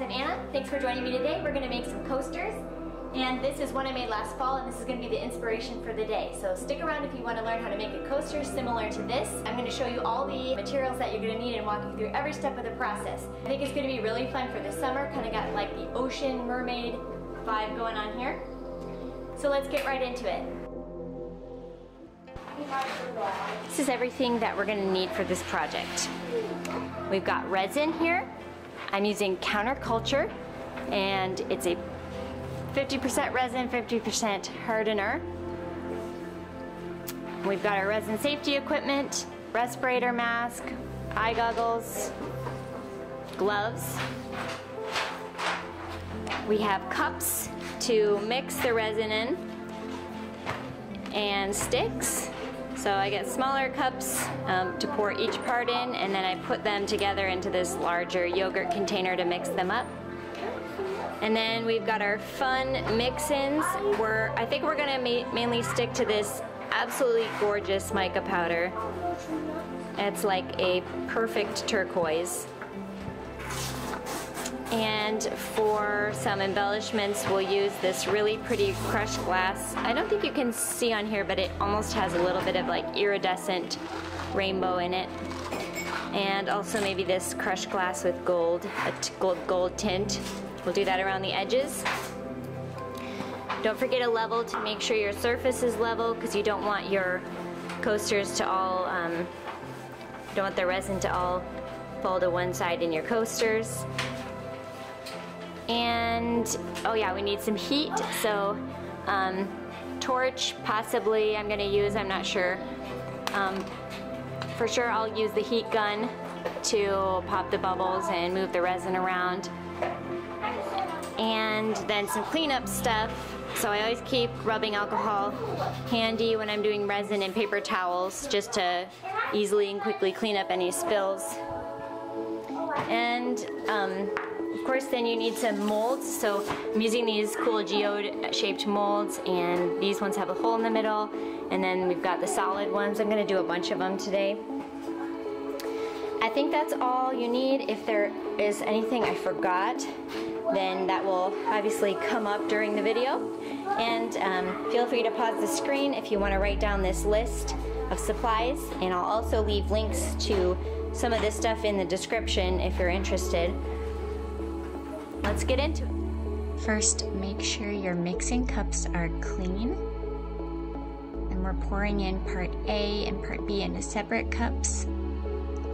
I'm Anna. Thanks for joining me today. We're going to make some coasters. And this is one I made last fall, and this is going to be the inspiration for the day. So stick around if you want to learn how to make a coaster similar to this. I'm going to show you all the materials that you're going to need and walk you through every step of the process. I think it's going to be really fun for the summer. Kind of got like the ocean mermaid vibe going on here. So let's get right into it. This is everything that we're going to need for this project. We've got resin here. I'm using counterculture, and it's a 50% resin, 50% hardener. We've got our resin safety equipment, respirator mask, eye goggles, gloves. We have cups to mix the resin in, and sticks. So I get smaller cups to pour each part in, and then I put them together into this larger yogurt container to mix them up. And then we've got our fun mix-ins. I think we're gonna mainly stick to this absolutely gorgeous mica powder. It's like a perfect turquoise. And for some embellishments, we'll use this really pretty crushed glass. I don't think you can see on here, but it almost has a little bit of like iridescent rainbow in it. And also maybe this crushed glass with gold, a gold tint. We'll do that around the edges. Don't forget a level to make sure your surface is level, because you don't want your coasters to all, you don't want the resin to all fall to one side in your coasters. And, oh yeah, we need some heat, so torch possibly I'm gonna use, I'm not sure. For sure I'll use the heat gun to pop the bubbles and move the resin around. And then some cleanup stuff. So I always keep rubbing alcohol handy when I'm doing resin and paper towels, just to easily and quickly clean up any spills. And of course then you need some molds. So I'm using these cool geode shaped molds, and these ones have a hole in the middle. And then we've got the solid ones. I'm gonna do a bunch of them today. I think that's all you need. If there is anything I forgot, then that will obviously come up during the video. And feel free to pause the screen if you want to write down this list of supplies, and I'll also leave links to some of this stuff in the description if you're interested. Let's get into it. First, make sure your mixing cups are clean. And we're pouring in part A and part B into separate cups.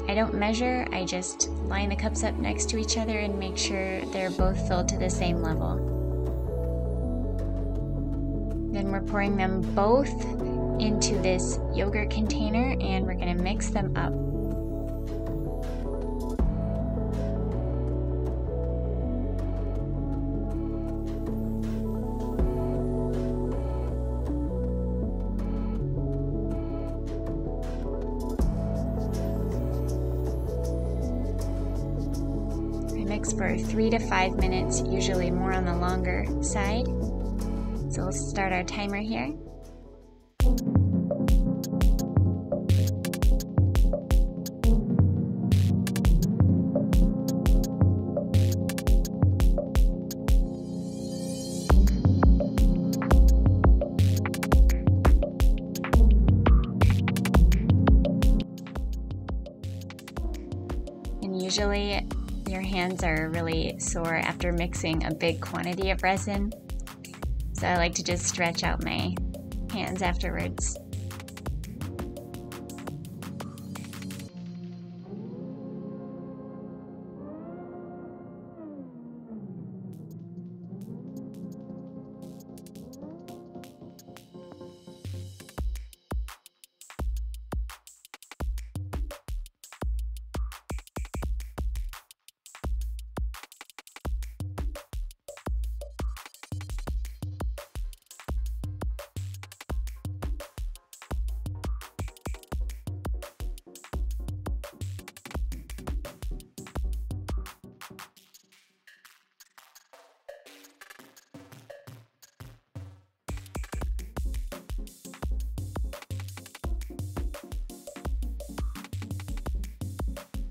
I don't measure, I just line the cups up next to each other and make sure they're both filled to the same level. Then we're pouring them both into this yogurt container, and we're going to mix them up. Mix for 3 to 5 minutes, usually more on the longer side. So we'll start our timer here. And usually your hands are really sore after mixing a big quantity of resin, so I like to just stretch out my hands afterwards.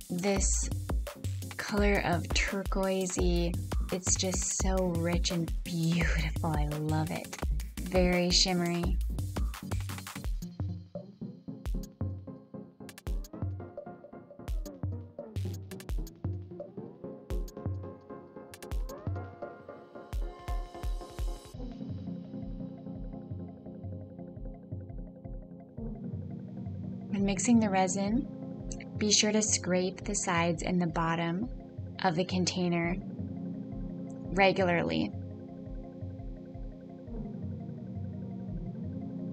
This color of turquoisey. It's just so rich and beautiful. I love it. Very shimmery. When mixing the resin, be sure to scrape the sides and the bottom of the container regularly.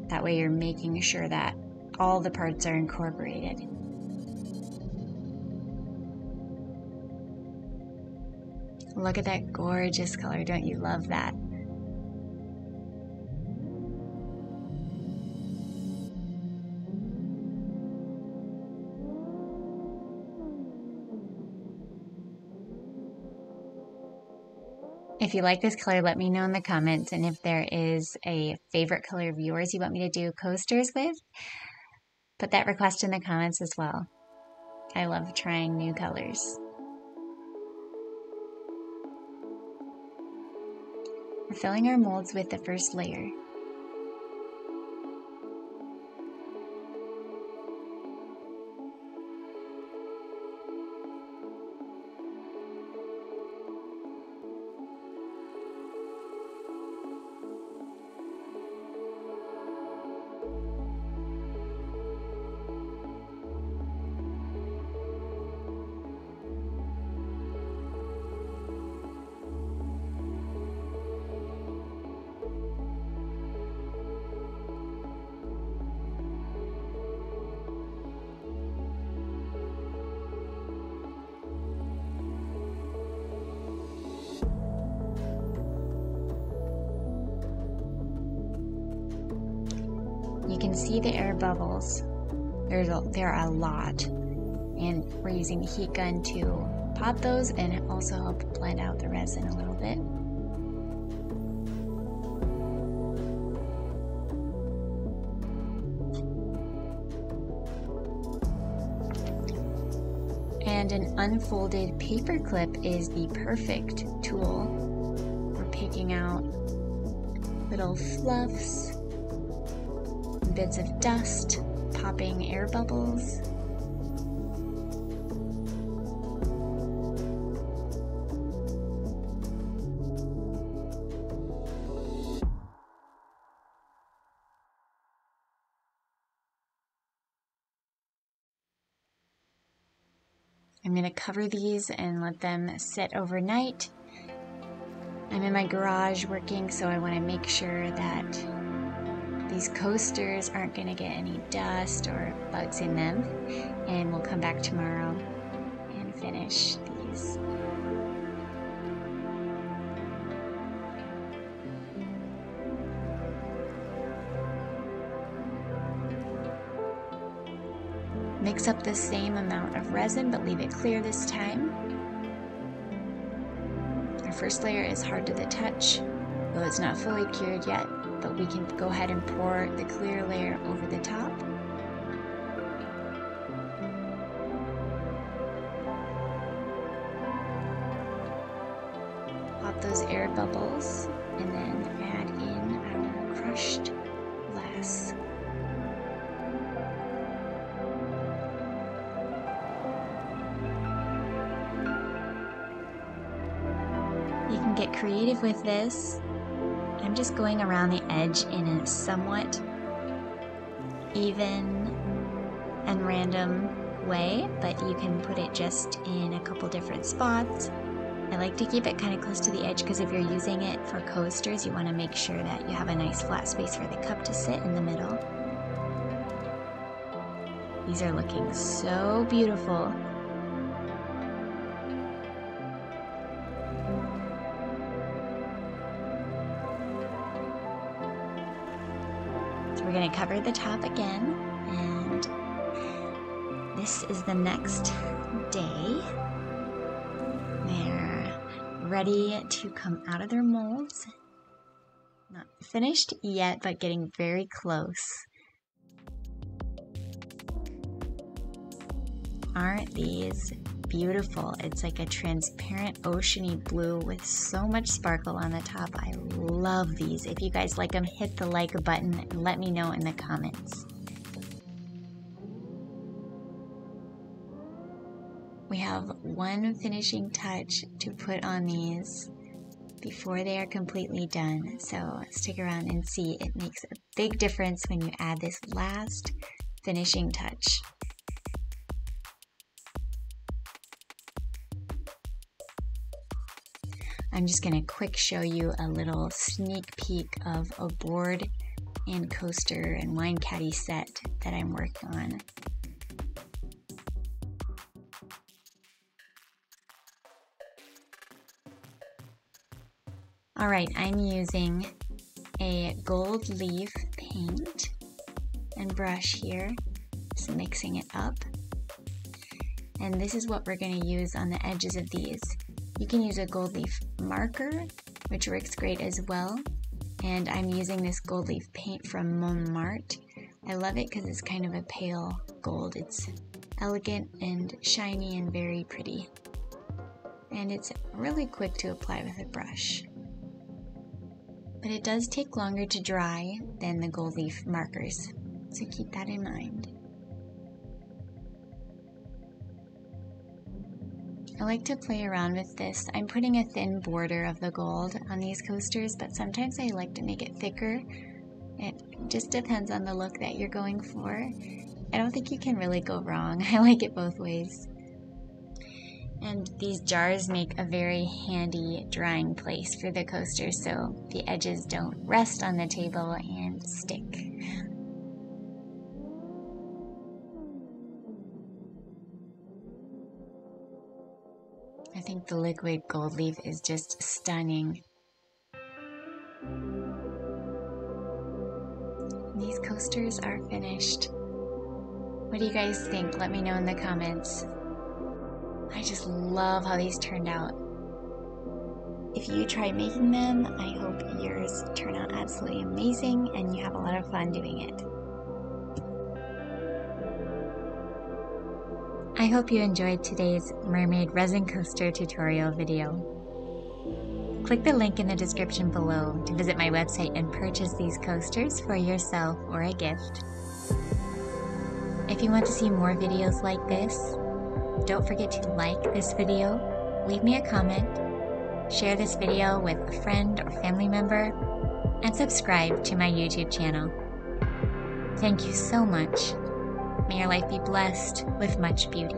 That way you're making sure that all the parts are incorporated. Look at that gorgeous color, don't you love that? If you like this color, let me know in the comments, and if there is a favorite color of yours you want me to do coasters with, put that request in the comments as well. I love trying new colors. We're filling our molds with the first layer. You can see the air bubbles. There are a lot, and we're using the heat gun to pop those and also help blend out the resin a little bit. And an unfolded paper clip is the perfect tool for picking out little fluffs, bits of dust, popping air bubbles. I'm going to cover these and let them sit overnight. I'm in my garage working, so I want to make sure that these coasters aren't going to get any dust or bugs in them, and we'll come back tomorrow and finish these. Mix up the same amount of resin, but leave it clear this time. Our first layer is hard to the touch, though it's not fully cured yet. But we can go ahead and pour the clear layer over the top. Pop those air bubbles and then add in our crushed glass. You can get creative with this. I'm just going around the edge in a somewhat even and random way, but you can put it just in a couple different spots. I like to keep it kind of close to the edge because if you're using it for coasters, you want to make sure that you have a nice flat space for the cup to sit in the middle. These are looking so beautiful. We're going to cover the top again, and this is the next day. They're ready to come out of their molds. Not finished yet, but getting very close. Aren't these beautiful. It's like a transparent oceany blue with so much sparkle on the top. I love these. If you guys like them, hit the like button and let me know in the comments. We have one finishing touch to put on these before they are completely done. So stick around and see. It makes a big difference when you add this last finishing touch. I'm just going to quick show you a little sneak peek of a board and coaster and wine caddy set that I'm working on. Alright, I'm using a gold leaf paint and brush here, just mixing it up. And this is what we're going to use on the edges of these. You can use a gold leaf marker, which works great as well. And I'm using this gold leaf paint from Mont Marte. I love it because it's kind of a pale gold. It's elegant and shiny and very pretty. And it's really quick to apply with a brush. But it does take longer to dry than the gold leaf markers, so keep that in mind. I like to play around with this. I'm putting a thin border of the gold on these coasters, but sometimes I like to make it thicker. It just depends on the look that you're going for. I don't think you can really go wrong. I like it both ways. And these jars make a very handy drying place for the coaster so the edges don't rest on the table and stick. I think the liquid gold leaf is just stunning. These coasters are finished. What do you guys think? Let me know in the comments. I just love how these turned out. If you try making them, I hope yours turn out absolutely amazing and you have a lot of fun doing it. I hope you enjoyed today's Mermaid resin coaster tutorial video. Click the link in the description below to visit my website and purchase these coasters for yourself or a gift. If you want to see more videos like this, don't forget to like this video, leave me a comment, share this video with a friend or family member, and subscribe to my YouTube channel. Thank you so much. May your life be blessed with much beauty.